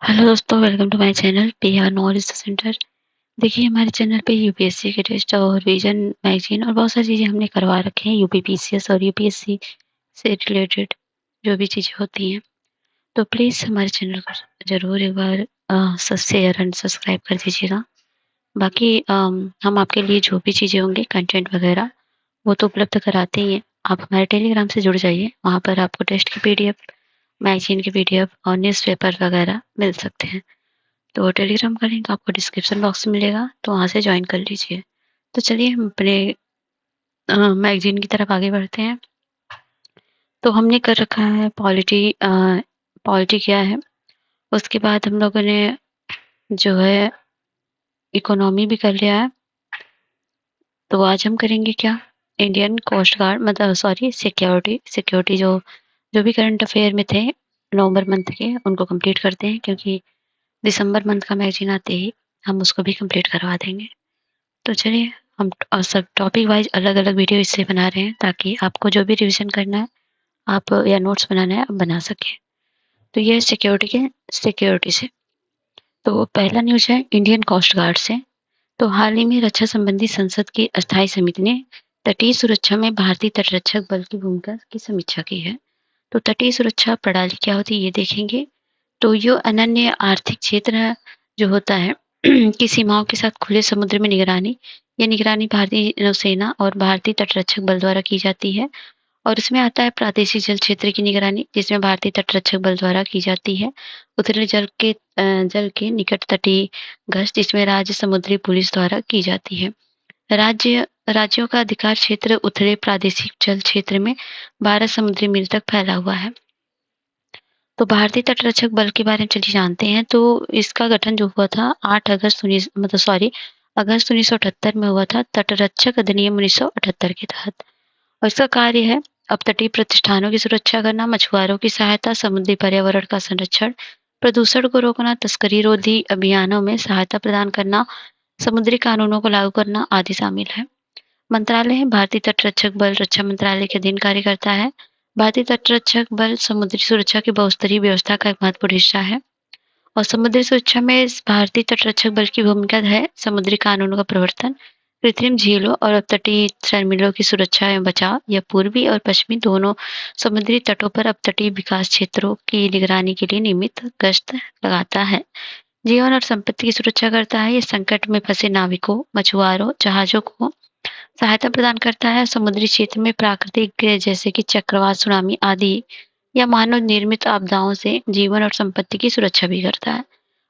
Hello दोस्तों, welcome to my channel PR knowledge centre. देखिए, हमारे चैनल पे यूपीएससी के टेस्ट और रिवीजन मैगजीन और बहुत सारी चीज़ें हमने करवा रखे हैं, यूपीपीसीएस और यूपीएससी से रिलेटेड जो भी चीज़ें होती हैं। तो प्लीज़ हमारे चैनल को ज़रूर एक बार शेयर एंड सब्सक्राइब कर दीजिएगा। बाकी हम आपके लिए जो भी चीज़ें होंगी, कंटेंट वगैरह, वो तो उपलब्ध कराते ही हैं। आप हमारे टेलीग्राम से जुड़ जाइए, वहाँ पर आपको टेस्ट की पीडीएफ, मैगजीन की पीडीएफ और न्यूज़पेपर वगैरह मिल सकते हैं। तो टेलीग्राम का लिंक आपको डिस्क्रिप्शन बॉक्स में मिलेगा, तो वहाँ से ज्वाइन कर लीजिए। तो चलिए हम अपने मैगजीन की तरफ आगे बढ़ते हैं। तो हमने कर रखा है पॉलिटी क्या है, उसके बाद हम लोगों ने जो है इकोनॉमी भी कर लिया है। तो आज हम करेंगे क्या, इंडियन कोस्ट गार्ड मतलब सॉरी सिक्योरिटी जो जो भी करंट अफेयर में थे नवंबर मंथ के, उनको कंप्लीट करते हैं, क्योंकि दिसंबर मंथ का मैगजीन आते ही हम उसको भी कंप्लीट करवा देंगे। तो चलिए हम सब टॉपिक वाइज अलग-अलग वीडियो इसलिए बना रहे हैं ताकि आपको जो भी रिवीजन करना है आप या नोट्स बनाना है आप बना सकें। तो ये सिक्योरिटी से। तो पहला न्यूज़ है इंडियन कोस्ट गार्ड से। तो हाल ही में रक्षा संबंधी संसद की अस्थायी समिति ने तटीय सुरक्षा में भारतीय तटरक्षक बल की भूमिका की समीक्षा की है। तो तटीय सुरक्षा प्रणाली क्या होती है ये देखेंगे। तो ये अनन्य आर्थिक क्षेत्र जो होता है की सीमाओं के साथ खुले समुद्र में निगरानी, ये निगरानी भारतीय नौसेना और भारतीय तटरक्षक बल द्वारा की जाती है। और इसमें आता है प्रादेशिक जल क्षेत्र की निगरानी, जिसमें भारतीय तटरक्षक बल द्वारा की जाती है। उत्तरी जल के निकट तटीय गश्त, जिसमें राज्य समुद्री पुलिस द्वारा की जाती है। राज्यों का अधिकार क्षेत्र उत्तरी प्रादेशिक जल क्षेत्र में 12 समुद्री मील तक फैला हुआ है। तो भारतीय तटरक्षक बल के बारे में चलिए जानते हैं। तो इसका गठन जो हुआ था 8 अगस्त 1978 में हुआ था, तटरक्षक अधिनियम 1978 के तहत। और इसका कार्य है अपतटीय प्रतिष्ठानों की सुरक्षा करना, मछुआरों की सहायता, समुद्री पर्यावरण का संरक्षण, प्रदूषण को रोकना, तस्करी रोधी अभियानों में सहायता प्रदान करना, समुद्री कानूनों को लागू करना आदि शामिल है। मंत्रालय है भारतीय तटरक्षक बल रक्षा मंत्रालय के अधीन कार्य करता है। भारतीय तटरक्षक बल समुद्री सुरक्षा की बहुस्तरीय व्यवस्था का एक महत्वपूर्ण हिस्सा है। और समुद्री सुरक्षा में भारतीय तटरक्षक बल की भूमिका है समुद्री कानूनों का प्रवर्तन, कृत्रिम झीलों और अपतटीय टर्मिनलों की सुरक्षा एवं बचाव, या पूर्वी और पश्चिमी दोनों समुद्री तटों पर अपतटीय विकास क्षेत्रों की निगरानी के लिए नियमित गश्त लगाता है। जीवन और संपत्ति की सुरक्षा करता है। ये संकट में फंसे नाविकों, मछुआरों, जहाजों को सहायता प्रदान करता है। समुद्री क्षेत्र में प्राकृतिक जैसे कि चक्रवात, सुनामी आदि या मानव निर्मित आपदाओं से जीवन और संपत्ति की सुरक्षा भी करता है।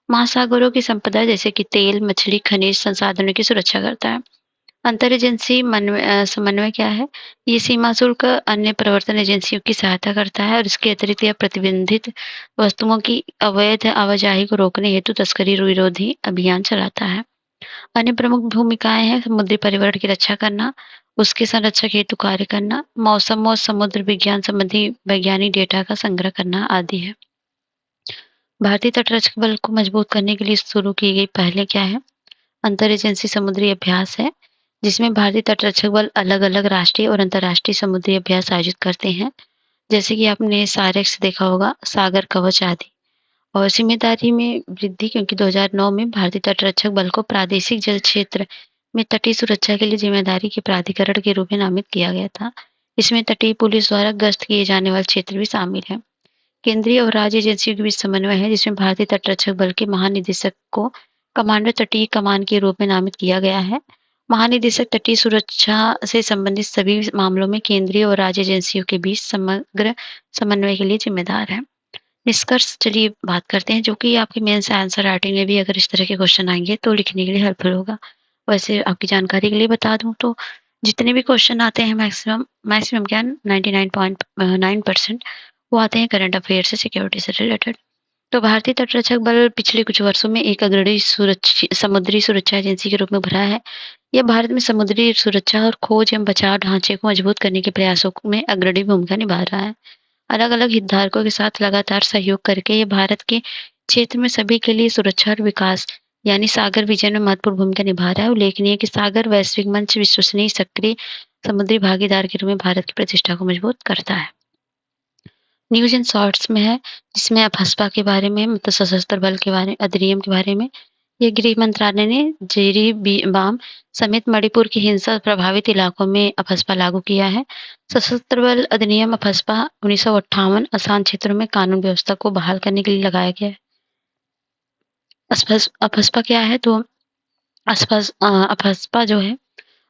महासागरों की संपदा जैसे कि तेल, मछली, खनिज संसाधनों की सुरक्षा करता है। अंतर एजेंसी समन्वय क्या है? ये सीमा शुल्क अन्य प्रवर्तन एजेंसियों की सहायता करता है, और इसके अतिरिक्त यह प्रतिबंधित वस्तुओं की अवैध आवाजाही को रोकने हेतु तस्करी विरोधी अभियान चलाता है। अन्य प्रमुख भूमिकाएं हैं समुद्री पर्यावरण की रक्षा करना, उसके संरक्षक हेतु कार्य करना, मौसम और समुद्र विज्ञान संबंधी वैज्ञानिक डेटा का संग्रह करना आदि है। भारतीय तटरक्षक बल को मजबूत करने के लिए शुरू की गई पहले क्या है? अंतर एजेंसी समुद्री अभ्यास है, जिसमें भारतीय तटरक्षक बल अलग-अलग राष्ट्रीय और अंतर्राष्ट्रीय समुद्री अभ्यास आयोजित करते हैं। जैसे कि आपने सारेक्स देखा होगा, सागर कवच आदि। और जिम्मेदारी में वृद्धि, क्योंकि 2009 में भारतीय तटरक्षक बल को प्रादेशिक जल क्षेत्र में तटीय सुरक्षा के लिए जिम्मेदारी के प्राधिकरण के रूप में नामित किया गया था। इसमें तटीय पुलिस द्वारा गश्त किए जाने वाले क्षेत्र भी शामिल हैं। केंद्रीय और राज्य एजेंसियों के बीच समन्वय है, जिसमें भारतीय तटरक्षक बल के महानिदेशक को कमांडर तटीय कमान के रूप में नामित किया गया है। महानिदेशक तटीय सुरक्षा से संबंधित सभी मामलों में केंद्रीय और राज्य एजेंसियों के बीच समग्र समन्वय के लिए जिम्मेदार है। निष्कर्ष चलिए बात करते हैं, जो कि आपके मेंस आंसर राइटिंग में भी अगर इस तरह के क्वेश्चन आएंगे तो लिखने के लिए हेल्पफुल होगा। वैसे आपकी जानकारी के लिए बता दूं तो जितने भी क्वेश्चन आते हैं मैक्सिमम मैक्सिमम क्या 99.9% वो आते हैं करंट अफेयर से, सिक्योरिटी से रिलेटेड। तो भारतीय तटरक्षक बल पिछले कुछ वर्षों में एक अग्रणी समुद्री सुरक्षा एजेंसी के रूप में उभरा है। यह भारत में समुद्री सुरक्षा और खोज एवं बचाव ढांचे को मजबूत करने के प्रयासों में अग्रणी भूमिका निभा रहा है। अलग-अलग हितधारकों के साथ लगातार सहयोग करके ये भारत के क्षेत्र में सभी के लिए सुरक्षा और विकास यानी सागर विजन में महत्वपूर्ण भूमिका निभा रहा है। उल्लेखनीय है कि सागर वैश्विक मंच विश्वसनीय सक्रिय समुद्री भागीदार के रूप में भारत की प्रतिष्ठा को मजबूत करता है। न्यूज़ इन शॉर्ट्स में है, जिसमें अपहस्पा के बारे में मतलब सशस्त्र बल के बारे अधिनियम के बारे में। ये गृह मंत्रालय ने जिरीबाम समेत मणिपुर की हिंसा प्रभावित इलाकों में अपहस्पा लागू किया है। सशस्त्र बल अधिनियम अपहस्पा 1958 आसान क्षेत्रों में कानून व्यवस्था को बहाल करने के लिए लगाया गया है। अपहस्पा क्या है तो अपहस्पा जो है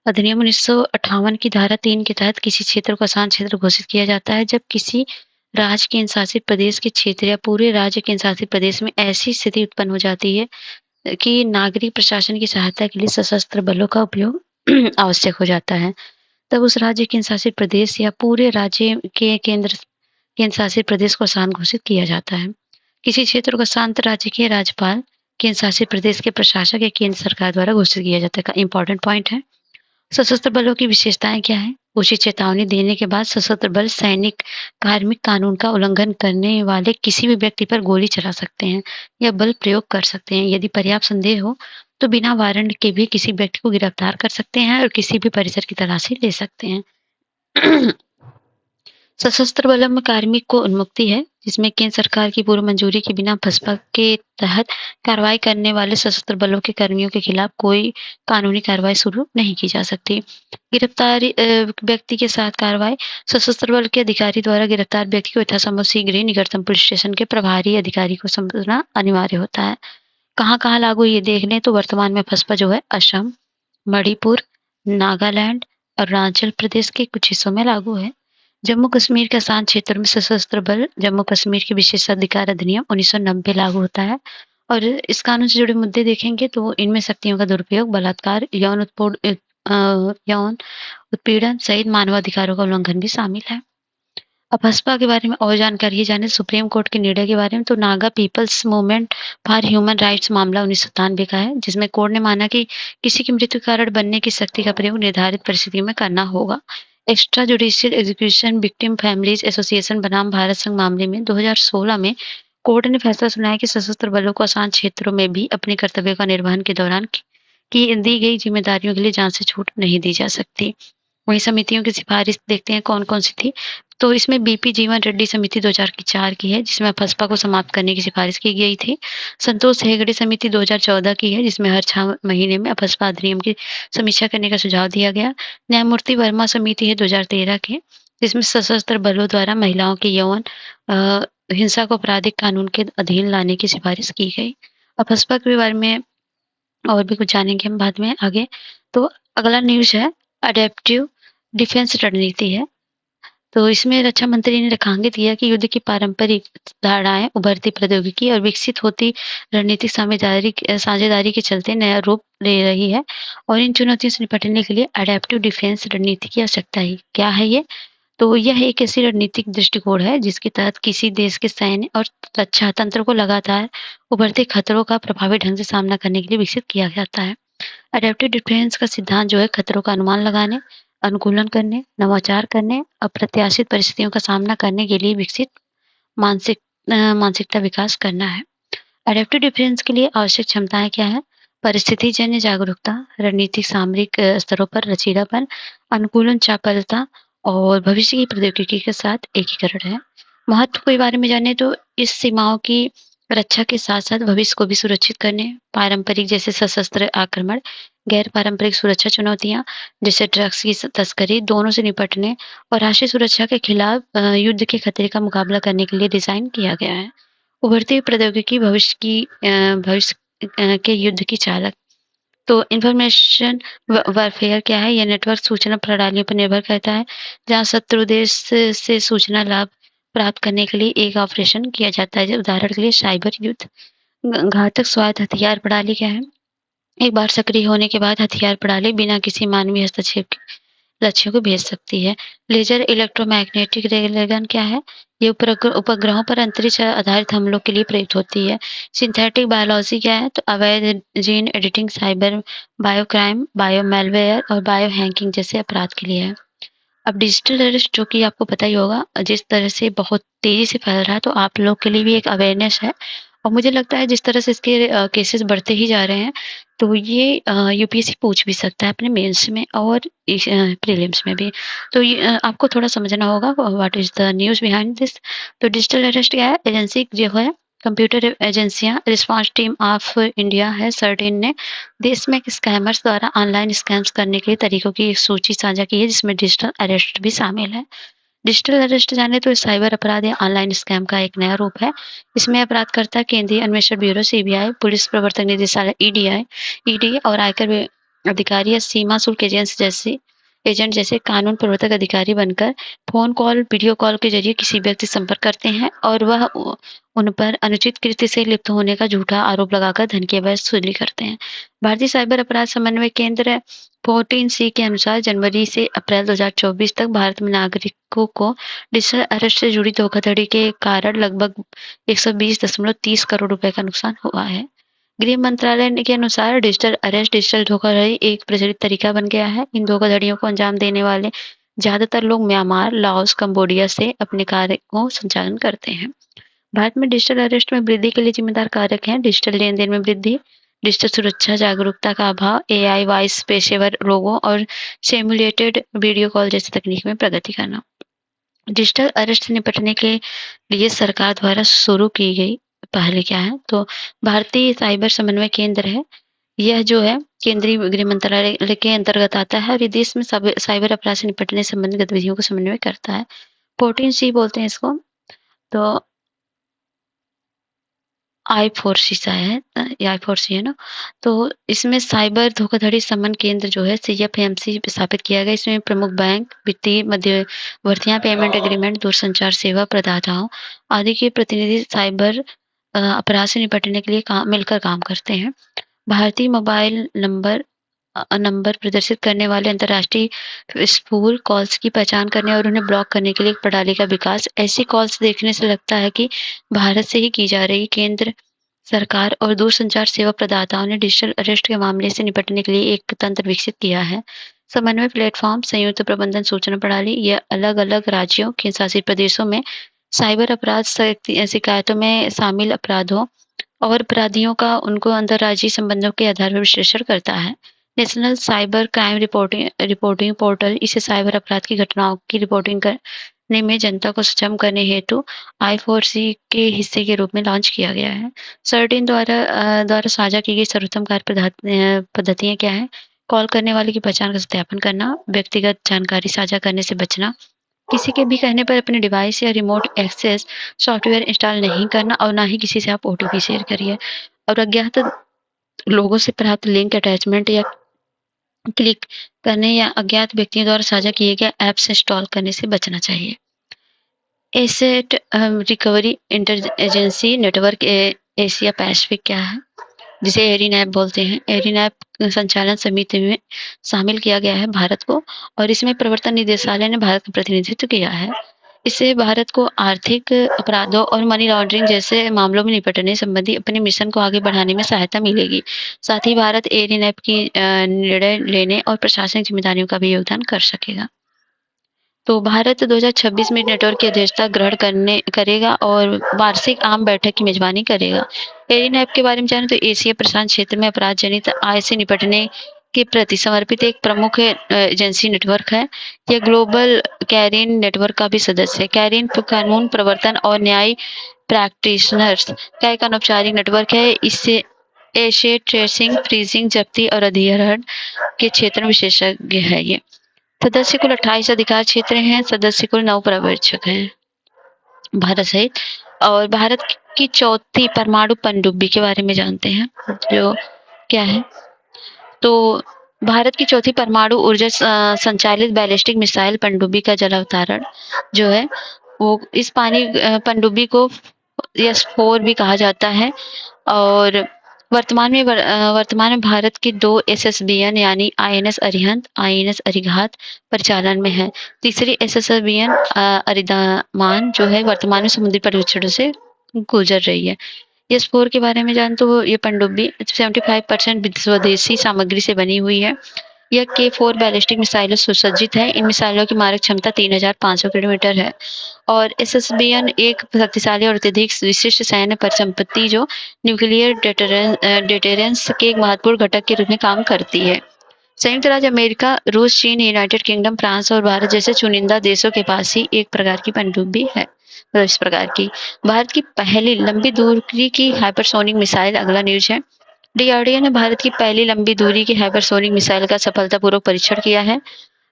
अधिनियम 1958 की धारा 3 के तहत किसी क्षेत्र को आसान क्षेत्र घोषित किया जाता है जब किसी राज्य केंद्र शासित प्रदेश के क्षेत्र या पूरे राज्य केंद्र शासित प्रदेश में ऐसी स्थिति उत्पन्न हो जाती है कि नागरिक प्रशासन की सहायता के लिए सशस्त्र बलों का उपयोग आवश्यक हो जाता है। तब उस राज्य केंद्र शासित प्रदेश या पूरे राज्य के केंद्र शासित प्रदेश को आसान घोषित किया जाता है। किसी क्षेत्र को शांत राज्य के राज्यपाल, केंद्र शासित प्रदेश के प्रशासक या केंद्र सरकार द्वारा घोषित किया जाता है। इंपॉर्टेंट पॉइंट है। सशस्त्र बलों की विशेषताएं क्या है? उचित चेतावनी देने के बाद सशस्त्र बल सैनिक कार्मिक कानून का उल्लंघन करने वाले किसी भी व्यक्ति पर गोली चला सकते हैं या बल प्रयोग कर सकते हैं। यदि पर्याप्त संदेह हो तो बिना वारंट के भी किसी व्यक्ति को गिरफ्तार कर सकते हैं और किसी भी परिसर की तलाशी ले सकते हैं। सशस्त्र बलों में कार्मिक को उन्मुक्ति है, जिसमें केंद्र सरकार की पूर्व मंजूरी के बिना फसपा के तहत कार्रवाई करने वाले सशस्त्र बलों के कर्मियों के खिलाफ कोई कानूनी कार्रवाई शुरू नहीं की जा सकती। गिरफ्तारी व्यक्ति के साथ कार्रवाई सशस्त्र बल के अधिकारी द्वारा गिरफ्तार व्यक्ति को यथासंभव शीघ्र ही निकटतम पुलिस स्टेशन के प्रभारी अधिकारी को समझना अनिवार्य होता है। कहाँ-कहाँ लागू ये देख लें तो वर्तमान में फसपा जो है असम, मणिपुर, नागालैंड, अरुणाचल प्रदेश के कुछ हिस्सों में लागू है। जम्मू कश्मीर के आसान क्षेत्रों में सशस्त्र बल जम्मू कश्मीर के विशेषाधिकार अधिनियम 1990 लागू होता है और इस कानून से जुड़े मुद्दे देखेंगे तो इनमें शक्तियों का दुरुपयोग, बलात्कार, यौन उत्पीड़न सहित मानवाधिकारों का उल्लंघन भी शामिल है। अब बसपा के बारे में और जानकारी जाने सुप्रीम कोर्ट के निर्णय के बारे में तो Naga people's movement for human rights मामला 1997 का है, जिसमें कोर्ट ने माना कि किसी की मृत्यु कारण बनने की शक्ति का प्रयोग निर्धारित परिस्थिति में करना होगा। Extra judicial execution victim families association बनाम भारत संघ मामले में 2016 में कोर्ट ने फैसला सुनाया कि सशस्त्र बलों को आसान क्षेत्रों में भी अपने कर्तव्यों का निर्वहन के दौरान की दी गई जिम्मेदारियों के लिए जान से छूट नहीं दी जा सकती। वहीं समितियों की सिफारिश देखते हैं कौन-कौन सी थी। तो इसमें बीपी जीवन रेड्डी समिति 2004 की है, जिसमें फसपा को समाप्त करने की सिफारिश की गई थी। संतोष हेगड़े समिति 2014 की है, जिसमें हर 6 महीने में अपस्पा अधिनियम की समीक्षा करने का सुझाव दिया गया। न्यायमूर्ति वर्मा समिति है 2013 की, जिसमें सशस्त्र बलों द्वारा महिलाओं के यौन हिंसा को आपराधिक कानून के अधीन लाने की सिफारिश की गई। अपस्पा के बारे में और भी कुछ जानेंगे हम बाद में आगे। तो अगला न्यूज़ है अडैप्टिव डिफेंस रणनीति है। तो इसमें रक्षा मंत्री ने रेखांकित किया कि युद्ध की पारंपरिक धारणाएं उभरती प्रौद्योगिकी और विकसित होती रणनीतिक साझेदारी के चलते नया रूप ले रही है और इन चुनौतियों से निपटने के लिए अडैप्टिव डिफेंस रणनीति की आवश्यकता है। क्या है ये? तो यह एक ऐसी रणनीतिक दृष्टिकोण है जिसके तहत किसी देश के सैन्य और रक्षा तंत्र को लगातार उभरते खतरों का प्रभावी ढंग से सामना करने के लिए विकसित किया जाता है। अडैप्टिव डिफेंस का सिद्धांत जो है खतरों का अनुमान लगाने, अनुकूलन करने, नवाचार करने, अप्रत्याशित परिस्थितियों का सामना करने के लिए विकसित मानसिकता विकास करना है। अडैप्टिव डिफेंस के लिए आवश्यक क्षमताएं क्या है? परिस्थितिजन्य जागरूकता, रणनीतिक सामरिक स्तरों पर लचीलापन, अनुकूलन चापलता और भविष्य की प्रौद्योगिकी के साथ एकीकरण है। महत्व के बारे में जाने तो इस सीमाओं की रक्षा के साथ-साथ भविष्य को भी सुरक्षित करने, पारंपरिक जैसे सशस्त्र आक्रमण, गैर पारंपरिक सुरक्षा चुनौतियां जैसे ड्रग्स की तस्करी दोनों से निपटने और राष्ट्रीय सुरक्षा के खिलाफ युद्ध के खतरे का मुकाबला करने के लिए डिजाइन किया गया है। उभरती हुई प्रौद्योगिकी भविष्य के युद्ध की चालक। तो इन्फॉर्मेशन वारफेयर क्या है? यह नेटवर्क सूचना प्रणालियों पर निर्भर करता है, जहाँ शत्रु देश से सूचना लाभ प्राप्त करने के लिए एक ऑपरेशन किया जाता है। उदाहरण के लिए साइबर युद्ध। घातक स्वायत्त हथियार प्रणाली क्या है? एक बार सक्रिय होने के बाद हथियार प्रणाली बिना किसी मानवीय हस्तक्षेप के लक्ष्यों को भेज सकती है। लेजर इलेक्ट्रोमैग्नेटिक रेलगन क्या है? ये उपग्रहों पर अंतरिक्ष आधारित हमलों के लिए प्रयुक्त होती है। सिंथेटिक बायोलॉजी क्या है? तो अवैध gene editing, cyber biocrime, bio malware और बायो हैकिंग जैसे अपराध के लिए है। अब डिजिटल अरेस्ट जो कि आपको पता ही होगा, जिस तरह से बहुत तेज़ी से फैल रहा है, तो आप लोग के लिए भी एक अवेयरनेस है और मुझे लगता है जिस तरह से इसके केसेस बढ़ते ही जा रहे हैं, तो ये यूपीएससी पूछ भी सकता है अपने मेंस में और प्रीलिम्स में भी। तो ये आपको थोड़ा समझना होगा what is the news behind this. तो डिजिटल अरेस्ट क्या है? एजेंसी जो है कंप्यूटर एजेंसियाँ रिस्पांस टीम ऑफ इंडिया है सर्टिन ने देश में स्कैमर्स द्वारा ऑनलाइन स्कैम्स करने के तरीकों की एक सूची साझा की है जिसमें डिजिटल अरेस्ट भी शामिल है। डिजिटल अरेस्ट जाने तो साइबर अपराध या ऑनलाइन स्कैम का एक नया रूप है। इसमें अपराधकर्ता केंद्रीय अन्वेषण ब्यूरो सीबीआई, पुलिस प्रवर्तन निदेशालय ईडी और आयकर अधिकारी या सीमा शुल्क एजेंट जैसे कानून प्रवर्तक अधिकारी बनकर फोन कॉल, वीडियो कॉल के जरिए किसी व्यक्ति से संपर्क करते हैं और वह उन पर अनुचित कृत्य से लिप्त होने का झूठा आरोप लगाकर धन की अवैध वसूली करते हैं। भारतीय साइबर अपराध समन्वय केंद्र 14C के अनुसार जनवरी से अप्रैल 2024 तक भारत में नागरिकों को डिजिटल अरेस्ट से जुड़ी धोखाधड़ी के कारण लगभग 120.30 करोड़ रुपए का नुकसान हुआ है। गृह मंत्रालय के अनुसार डिजिटल अरेस्ट डिजिटल धोखाधड़ी एक प्रचलित तरीका बन गया है। इन धोखाधड़ियों को अंजाम देने वाले ज्यादातर लोग म्यांमार, लाओस, कंबोडिया से अपने कार्य को संचालन करते हैं। भारत में डिजिटल अरेस्ट में वृद्धि के लिए जिम्मेदार कारक हैं डिजिटल लेन-देन में वृद्धि, डिजिटल सुरक्षा जागरूकता का अभाव, एआई वॉइस पेशेवर लोगों और सिम्युलेटेड वीडियो कॉल जैसी तकनीक में प्रगति करना। डिजिटल अरेस्ट से निपटने के लिए सरकार द्वारा शुरू की गई पहले क्या है तो भारतीय साइबर समन्वय केंद्र है। यह जो है केंद्रीय गृह मंत्रालय के अंतर्गत आता है और ये देश में साइबर अपराध से निपटने संबंधित गतिविधियों को समन्वय करता है। 14C बोलते हैं इसको। तो I4C सा है ये I4C है ना। तो इसमें साइबर धोखाधड़ी समन केंद्र जो है CFMC स्थापित किया गया। इसमें प्रमुख बैंक, वित्तीय मध्यवर्तियां, पेमेंट एग्रीमेंट, दूरसंचार सेवा प्रदाताओं आदि के प्रतिनिधि साइबर अपराध से निपटने के लिए मिलकर काम करते हैं। भारतीय मोबाइल नंबर प्रदर्शित करने वाले अंतर्राष्ट्रीय स्पूल कॉल्स की पहचान करने और उन्हें ब्लॉक करने के लिए एक प्रणाली का विकास। ऐसी कॉल्स देखने से लगता है कि भारत से ही की जा रही। केंद्र सरकार और दूरसंचार सेवा प्रदाताओं ने डिजिटल अरेस्ट के मामले से निपटने के लिए एक तंत्र विकसित किया है। समन्वय प्लेटफॉर्म, संयुक्त प्रबंधन सूचना प्रणाली, यह अलग-अलग राज्यों, केंद्र शासित प्रदेशों में साइबर अपराध शिकायतों में शामिल अपराधों और अपराधियों का उनको अंतर्राज्यीय संबंधों के आधार पर विश्लेषण करता है। National cyber crime reporting portal इसे साइबर अपराध की घटनाओं की रिपोर्टिंग करने में जनता को सक्षम करने हेतु I4C के हिस्से के रूप में लॉन्च किया गया है। सर्टिन द्वारा साझा की गई सर्वोत्तम पद्धतियां क्या है? कॉल करने वाले की पहचान का सत्यापन करना, व्यक्तिगत जानकारी साझा करने से बचना, किसी के भी कहने पर अपने डिवाइस या रिमोट एक्सेस सॉफ्टवेयर इंस्टॉल नहीं करना और ना ही किसी से आप ओटीपी शेयर करिए और अज्ञात लोगों से प्राप्त लिंक, अटैचमेंट या क्लिक करने या अज्ञात व्यक्तियों द्वारा साझा किए गए ऐप्स इंस्टॉल करने से बचना चाहिए। Asset recovery inter-agency network Asia Pacific क्या है? जिसे एरिनैप बोलते हैं। एरिनैप संचालन समिति में शामिल किया गया है भारत को और इसमें प्रवर्तन निदेशालय ने भारत का प्रतिनिधित्व किया है। इससे भारत को आर्थिक अपराधों और मनी लॉन्ड्रिंग जैसे मामलों में निपटने संबंधी अपने मिशन को आगे बढ़ाने में सहायता मिलेगी। साथ ही भारत एरिनैप की निर्णय लेने और प्रशासनिक जिम्मेदारियों का भी योगदान कर सकेगा। तो भारत 2026 में नेटवर्क की अध्यक्षता ग्रहण करेगा और वार्षिक आम बैठक की मेजबानी करेगा। एरिनैप के बारे में जाने तो एशिया प्रशांत क्षेत्र में अपराध जनित आय से निपटने के प्रति समर्पित एक प्रमुख एजेंसी नेटवर्क है। यह ग्लोबल कैरिन नेटवर्क का भी सदस्य है। कैरिन कानून प्रवर्तन और न्याय प्रैक्टिशनर्स का एक अनौपचारिक नेटवर्क है। इससे एसेट ट्रेसिंग, फ्रीजिंग, जब्ती और अधिग्रहण के क्षेत्र में विशेषज्ञ है ये। सदस्य कुल 28 अधिकार क्षेत्र हैं। सदस्य कुल 9 पर्यवेक्षक हैं भारत सहित। और भारत की चौथी परमाणु पनडुब्बी के बारे में जानते हैं जो क्या है। तो भारत की चौथी परमाणु ऊर्जा संचालित बैलिस्टिक मिसाइल पनडुब्बी का जल अवतरण जो है वो इस पनडुब्बी को S4 भी कहा जाता है। और वर्तमान में भारत की 2 SSBN यानी INS अरिहंत, INS अरिघात परिचालन में है। तीसरी SSBN अरिंदामान जो है वर्तमान में समुद्री पर्यवेक्षणों से गुजर रही है। S4 के बारे में जान तो ये पनडुब्बी 75% स्वदेशी सामग्री से बनी हुई है। यह K4 बैलिस्टिक मिसाइलों से सुसज्जित है। इन मिसाइलों की मारक क्षमता 3,500 किलोमीटर है और SSBN एक शक्तिशाली और अत्यधिक विशिष्ट सैन्य परिसंपत्ति जो न्यूक्लियर डेटरेंस के एक महत्वपूर्ण घटक के रूप में काम करती है। संयुक्त राज्य अमेरिका, रूस, चीन, यूनाइटेड किंगडम, फ्रांस और भारत जैसे चुनिंदा देशों के पास ही एक प्रकार की पनडुब्बी है। इस प्रकार की भारत की पहली लंबी दूरी की हाइपरसोनिक मिसाइल अगला न्यूज है। डीआरडीओ ने भारत की पहली लंबी दूरी की हाइपरसोनिक मिसाइल का सफलतापूर्वक परीक्षण किया है।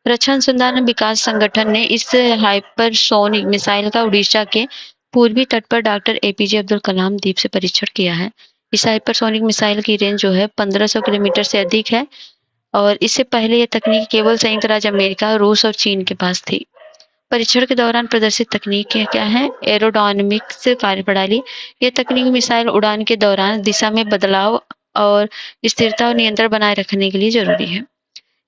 रक्षा अनुसंधान विकास संगठन ने इस हाइपरसोनिक मिसाइल का उड़ीसा के पूर्वी तट पर डॉक्टर एपीजे अब्दुल कलाम द्वीप से परीक्षण किया है। इस हाइपरसोनिक मिसाइल की रेंज जो है 1500 किलोमीटर से अधिक है और इससे पहले यह तकनीक केवल संयुक्त राज्य अमेरिका, रूस और चीन के पास थी। परीक्षण के दौरान प्रदर्शित तकनीक क्या है? एरोडायनामिक्स कार्यप्रणाली। यह तकनीक मिसाइल उड़ान के दौरान दिशा में बदलाव और स्थिरता और नियंत्रण बनाए रखने के लिए जरूरी है।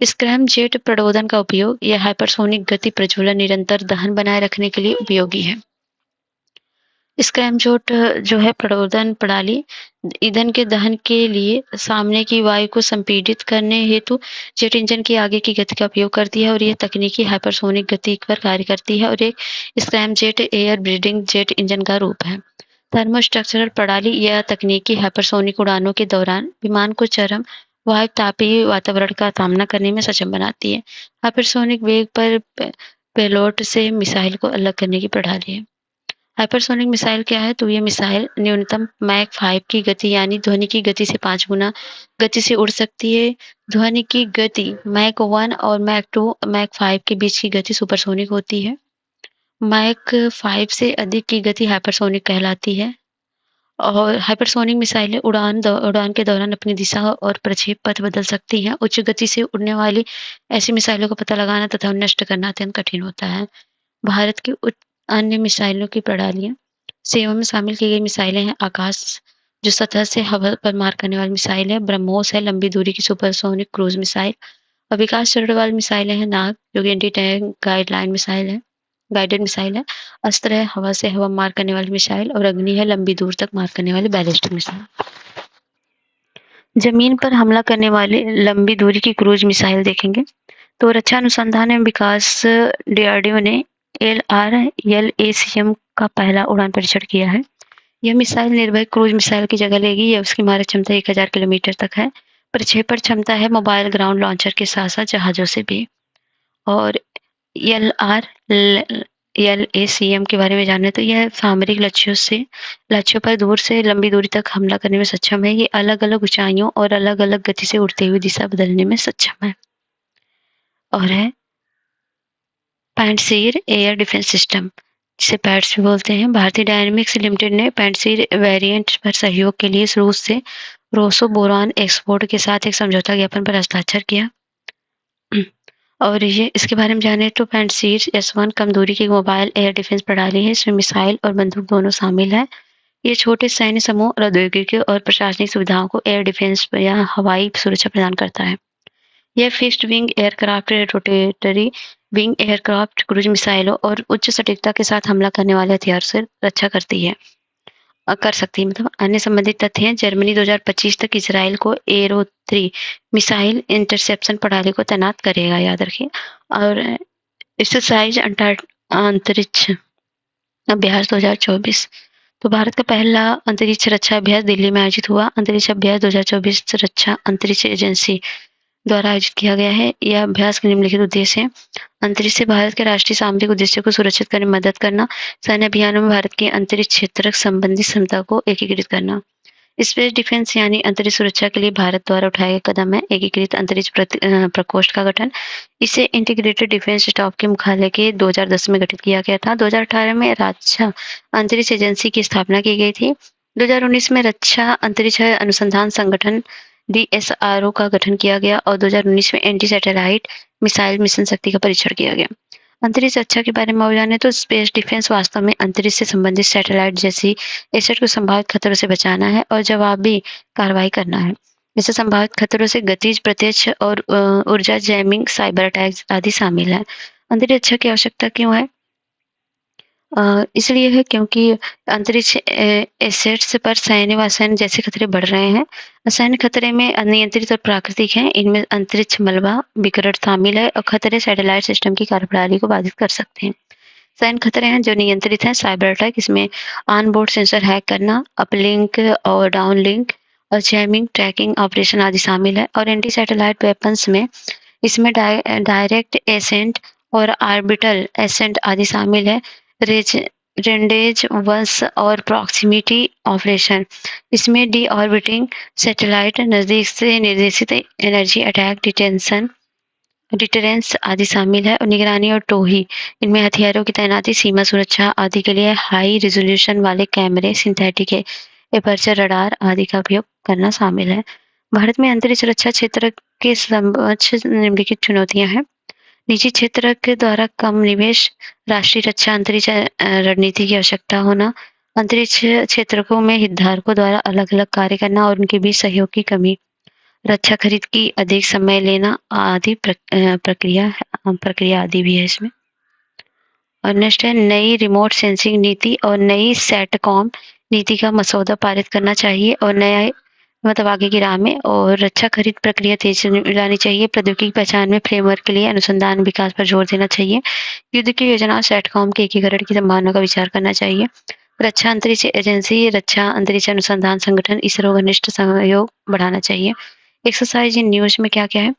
स्क्रैम जेट प्रडोदन का उपयोग, यह हाइपरसोनिक गति प्रज्वलन निरंतर दहन बनाए रखने के लिए उपयोगी है। स्क्रैमजेट जो है प्रडोदन प्रणाली ईंधन के दहन के लिए सामने की वायु को संपीड़ित करने हेतु जेट इंजन की आगे की गति का उपयोग करती है और यह तकनीकी हाइपरसोनिक गति पर कार्य करती है और एक scramjet air breathing jet engine का रूप है। थर्मोस्ट्रक्चरल प्रणाली, यह तकनीकी हाइपरसोनिक उड़ानों के दौरान विमान को चरम वायु तापीय वातावरण का सामना करने में सक्षम बनाती है। हाइपरसोनिक वेग पर पेलोड से मिसाइल को अलग करने की प्रणाली है। हाइपरसोनिक मिसाइल क्या है? तो ये मिसाइल न्यूनतम मैक 5 की गति यानी ध्वनि की गति से 5 गुना गति से उड़ सकती है। ध्वनि की गति मैक 1 और मैक 2 मैक 5 के बीच की गति सुपरसोनिक होती है। मैक 5 से अधिक की गति हाइपरसोनिक कहलाती है और हाइपरसोनिक मिसाइलें उड़ान के दौरान अपनी दिशा और प्रक्षेप पथ बदल सकती हैं। उच्च गति से उड़ने वाली ऐसी मिसाइलों का पता लगाना तथा नष्ट करना अत्यंत कठिन होता है। भारत की अन्य मिसाइलों की प्रणालियां सेवा में शामिल की गई मिसाइलें हैं। आकाश जो सतह से हवा पर मार करने वाली मिसाइल है। ब्रह्मोस है लंबी दूरी की सुपरसोनिक क्रूज मिसाइल और विकास चरण वाली मिसाइलें हैं। नाग जो कि एंटी टैंक गाइडेड मिसाइल है। अस्त्र है हवा से हवा मार करने वाली मिसाइल और अग्नि है लंबी दूर तक मार करने वाली बैलिस्टिक मिसाइल। जमीन पर हमला करने वाली लंबी दूरी की क्रूज मिसाइल देखेंगे तो रक्षा अनुसंधान एवं विकास डीआरडीओ ने LRLACM का पहला उड़ान परीक्षण किया है। यह मिसाइल निर्भय क्रूज मिसाइल की जगह लेगी। यह उसकी मारक क्षमता 1000 किलोमीटर तक है। प्रक्षेपण क्षमता है मोबाइल ग्राउंड लॉन्चर के साथ साथ जहाजों से भी। और LRLACM के बारे में जाने तो यह सामरिक लक्ष्यों पर दूर से लंबी दूरी तक हमला करने में सक्षम है। ये अलग अलग ऊंचाइयों और अलग अलग गति से उड़ते हुए दिशा बदलने में सक्षम है। और है पैंटसीर एयर डिफेंस सिस्टम, जिसे पैट्स भी बोलते हैं। भारतीय डायनेमिक्स लिमिटेड ने पैंटसीर वेरिएंट पर सहयोग के लिए रूस से रोसो बोरान एक्सपोर्ट के साथ एक समझौता ज्ञापन पर हस्ताक्षर किया। और ये इसके बारे में जाने तो पैंटसीर S1 कम दूरी की मोबाइल एयर डिफेंस प्रणाली है। इसमें मिसाइल और बंदूक दोनों शामिल है। ये छोटे सैन्य समूह और औद्योगिक और प्रशासनिक सुविधाओं को एयर डिफेंस या हवाई सुरक्षा प्रदान करता है। यह fixed wing aircraft, rotatory wing aircraft, cruise मिसाइलों और उच्च सटीकता के साथ हमला करने वाले हथियार से रक्षा करती है कर सकती है। मतलब अन्य संबंधित तथ्य हैं। जर्मनी 2025 तक इसराइल को एरो 3 मिसाइल इंटरसेप्शन प्रणाली को तैनात करेगा, याद रखिए। और एक्सरसाइज अंतरिक्ष अभ्यास 2024, तो भारत का पहला अंतरिक्ष रक्षा अभ्यास दिल्ली में आयोजित हुआ। अंतरिक्ष अभ्यास 2024 रक्षा अंतरिक्ष एजेंसी द्वारा आयोजित किया गया है। यह अभ्यास के निम्नलिखित उद्देश्य हैं। अंतरिक्ष से भारत के राष्ट्रीय सामरिक उद्देश्य को सुरक्षित करने में मदद करना। सैन्य अभियानों में भारत की अंतरिक्ष क्षेत्र संबंधी क्षमता को एकीकृत करना। स्पेस डिफेंस यानी अंतरिक्ष सुरक्षा के लिए भारत द्वारा उठाए गए कदम है। एकीकृत अंतरिक्ष प्रकोष्ठ का गठन। इसे इंटीग्रेटेड डिफेंस स्टाफ के मुख्यालय के 2010 में गठित किया गया था। 2018 में रक्षा अंतरिक्ष एजेंसी की स्थापना की गई थी। 2019 में रक्षा अंतरिक्ष अनुसंधान संगठन DSRO का गठन किया गया और 2019 में एंटी सैटेलाइट मिसाइल मिशन शक्ति का परीक्षण किया गया। अंतरिक्ष रक्षा के बारे में और जाने तो स्पेस डिफेंस वास्तव में अंतरिक्ष से संबंधित सैटेलाइट जैसी एसेट को संभावित खतरों से बचाना है और जवाबी कार्रवाई करना है। इससे संभावित खतरों से गतिज, प्रत्यक्ष और ऊर्जा जैमिंग, साइबर अटैक्स आदि शामिल है। अंतरिक्ष रक्षा की आवश्यकता क्यों है? इसलिए है क्योंकि अंतरिक्ष एसेट्स पर सैन्य व असैन्य जैसे खतरे बढ़ रहे हैं। असैन्य खतरे में अनियंत्रित और प्राकृतिक हैं। इनमें अंतरिक्ष मलबा विकिरण शामिल है और खतरे सैटेलाइट सिस्टम की कार्यप्रणाली को बाधित कर सकते हैं। सैन्य खतरे हैं जो नियंत्रित हैं, साइबर अटैक, इसमें ऑन बोर्ड सेंसर हैक करना, अपलिंक और डाउनलिंक और जैमिंग, ट्रैकिंग ऑपरेशन आदि शामिल है। और एंटी सैटेलाइट वेपन्स में इसमें डायरेक्ट एसेंट और ऑर्बिटल एसेंट आदि शामिल है। रेज रेंडेज वंस और प्रॉक्सिमिटी ऑपरेशन, इसमें डी ऑर्बिटिंग सैटेलाइट, नज़दीक से निर्देशित एनर्जी अटैक डिटेंशन डिटरेंस आदि शामिल है। और निगरानी और टोही, इनमें हथियारों की तैनाती, सीमा सुरक्षा आदि के लिए हाई रिजोल्यूशन वाले कैमरे, सिंथेटिक एपर्चर रडार आदि का उपयोग करना शामिल है। भारत में अंतरिक्ष सुरक्षा क्षेत्र के समक्ष निम्नलिखित चुनौतियां हैं। निजी क्षेत्र के द्वारा कम निवेश, राष्ट्रीय रक्षा अंतरिक्ष रणनीति की आवश्यकता होना, अंतरिक्ष क्षेत्रकों में हितधारकों द्वारा अलग-अलग कार्य करना और उनके बीच सहयोग की कमी, रक्षा खरीद की अधिक समय लेना आदि प्रक्रिया आदि भी है इसमें। और नेक्स्ट है नई रिमोट सेंसिंग नीति और नई सैटकॉम नीति का मसौदा पारित करना चाहिए और नया मतलब आगे की राह में। और रक्षा खरीद प्रक्रिया तेज लानी चाहिए। प्रौद्योगिकी पहचान में फ्रेमवर्क के लिए अनुसंधान विकास पर जोर देना चाहिए। युद्ध की योजना सैटकॉम के एकीकरण की संभावना का विचार करना चाहिए। रक्षा अंतरिक्ष एजेंसी, रक्षा अंतरिक्ष अनुसंधान संगठन, इसरो घनिष्ठ सहयोग बढ़ाना चाहिए। एक्सरसाइज इन न्यूज में क्या क्या है,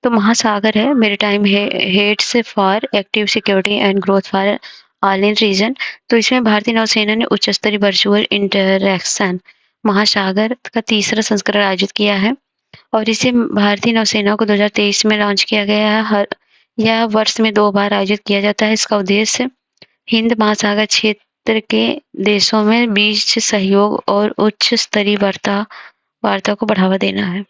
तो महासागर है, maritime heads for active security and growth for all in region. तो इसमें भारतीय नौसेना ने उच्च स्तरीय वर्चुअल इंटरेक्शन महासागर का तीसरा संस्करण आयोजित किया है और इसे भारतीय नौसेना को 2023 में लॉन्च किया गया है। यह वर्ष में 2 बार आयोजित किया जाता है। इसका उद्देश्य हिंद महासागर क्षेत्र के देशों में बीच सहयोग और उच्च स्तरीय वार्ता को बढ़ावा देना है।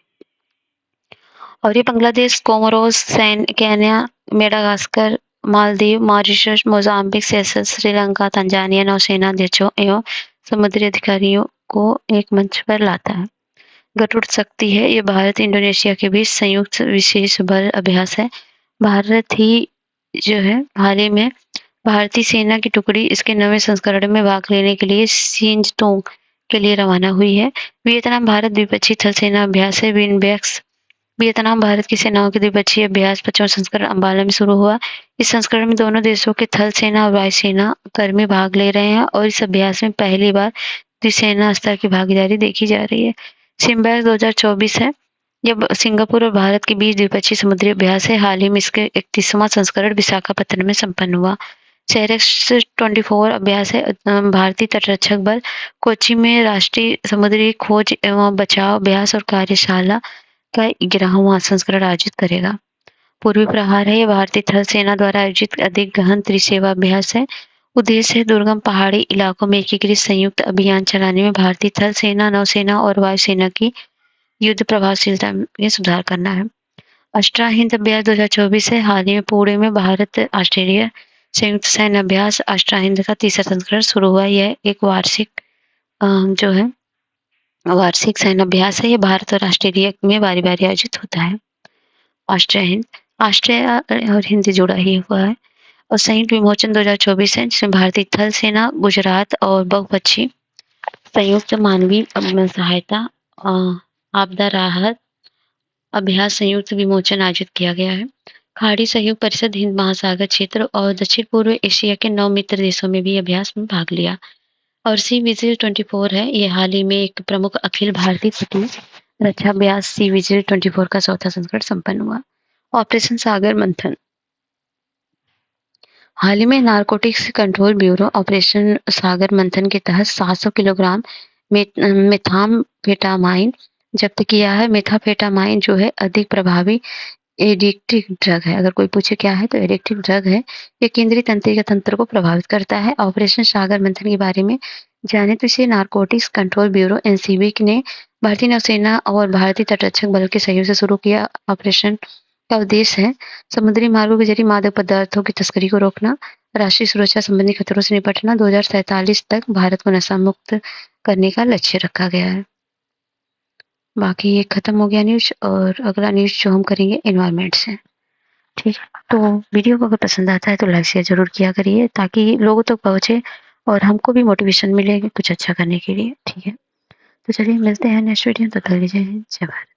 और ये Bangladesh, Comoros, Kenya, Madagascar, Maldives, Mauritius, Mozambique, Seychelles, Sri Lanka, Tanzania नौसेना अध्यक्षों एवं समुद्री अधिकारियों को एक मंच पर लाता है। गरुड़ शक्ति है, ये भारत इंडोनेशिया के बीच संयुक्त विशेष बल अभ्यास है। भारत ही जो है हाल ही में भारतीय सेना की टुकड़ी इसके 9वें संस्करण में भाग लेने के लिए सिंजटोंग के लिए रवाना हुई है। वियतनाम भारत द्विपक्षीय थल सेना अभ्यास है, विनबेक्स। वियतनाम भारत की सेनाओं के द्विपक्षीय अभ्यास 25वां संस्करण अंबाला में शुरू हुआ। इस संस्करण में दोनों देशों के थल सेना और वायुसेना कर्मी भाग ले रहे हैं और इस अभ्यास में पहली बार द्विसेना स्तर की भागीदारी देखी जा रही है। सिम्बैक 2024 है, यह सिंगापुर और भारत के बीच द्विपक्षीय समुद्री अभ्यास है। हाल ही में इसके 31वां संस्करण विशाखापत्तनम में संपन्न हुआ। सेरेक्स 24 अभ्यास है, भारतीय तटरक्षक बल कोच्चि में राष्ट्रीय समुद्री खोज एवं बचाव अभ्यास और कार्यशाला का 11वां संस्करण आयोजित करेगा। पूर्वी प्रहार है, ये भारतीय थल सेना द्वारा आयोजित अधिक गहन त्रिसेवा अभ्यास है। उद्देश्य है दुर्गम पहाड़ी इलाकों में एकीकृत संयुक्त अभियान चलाने में भारतीय थल सेना, नौसेना और वायुसेना की युद्ध प्रभावशीलता में सुधार करना है। अष्टा हिंद अभ्यास 2024 है, हाल ही में पुणे में भारत ऑस्ट्रेलिया संयुक्त सैन्य अभ्यास अष्टा हिंद का तीसरा संस्करण शुरू हुआ। यह एक जो है वार्षिक सैन्य अभ्यास है। ये भारत और ऑस्ट्रेलिया में बारी बारी आयोजित होता है। ऑस्ट्रेलिया हिंद, ऑस्ट्रेलिया और हिंद जुड़ा ही हुआ है। और संयुक्त विमोचन 2024 है, जिसमें भारतीय थल सेना, गुजरात और बहुपक्षीय संयुक्त मानवीय सहायता आपदा राहत अभ्यास संयुक्त विमोचन आयोजित किया गया है। खाड़ी सहयोग परिषद हिंद महासागर क्षेत्र और दक्षिण पूर्व एशिया के 9 मित्र देशों में भी अभ्यास में भाग लिया। और सी विजिल 24 है, ये हाल ही में एक प्रमुख अखिल भारतीय तटीय रक्षा अभ्यास सी विजिल 24 का चौथा संस्करण संपन्न हुआ। ऑपरेशन सागर मंथन, हाल ही में नारकोटिक्स कंट्रोल ब्यूरो ऑपरेशन सागर मंथन के तहत 700 किलोग्राम मेथाम्फेटामाइन जब्त किया है। मेथाम्फेटामाइन जो है अधिक प्रभावी एडिक्टिव ड्रग है। अगर कोई पूछे क्या है तो एडिक्टिव ड्रग है। ये केंद्रीय तंत्रिका तंत्र को प्रभावित करता है। ऑपरेशन सागर मंथन के बारे में जाने तो इसे नारकोटिक्स कंट्रोल ब्यूरो एनसीबी ने भारतीय नौसेना और भारतीय तटरक्षक बल के सहयोग से शुरू किया। ऑपरेशन का उद्देश्य है समुद्री मार्गों के जरिए मादक पदार्थों की तस्करी को रोकना, राष्ट्रीय सुरक्षा संबंधी खतरों से निपटना। 2047 तक भारत को नशा मुक्त करने का लक्ष्य रखा गया है। बाकी ये खत्म हो गया न्यूज और अगला न्यूज जो हम करेंगे एनवायरमेंट से। ठीक है? तो वीडियो को अगर पसंद आता है तो लाइक शेयर ज़रूर किया करिए ताकि लोगों तक पहुँचे और हमको भी मोटिवेशन मिले कुछ अच्छा करने के लिए, ठीक है? तो चलिए मिलते हैं नेक्स्ट वीडियो में, तब तक के लिए जय हिंद, जय भारत।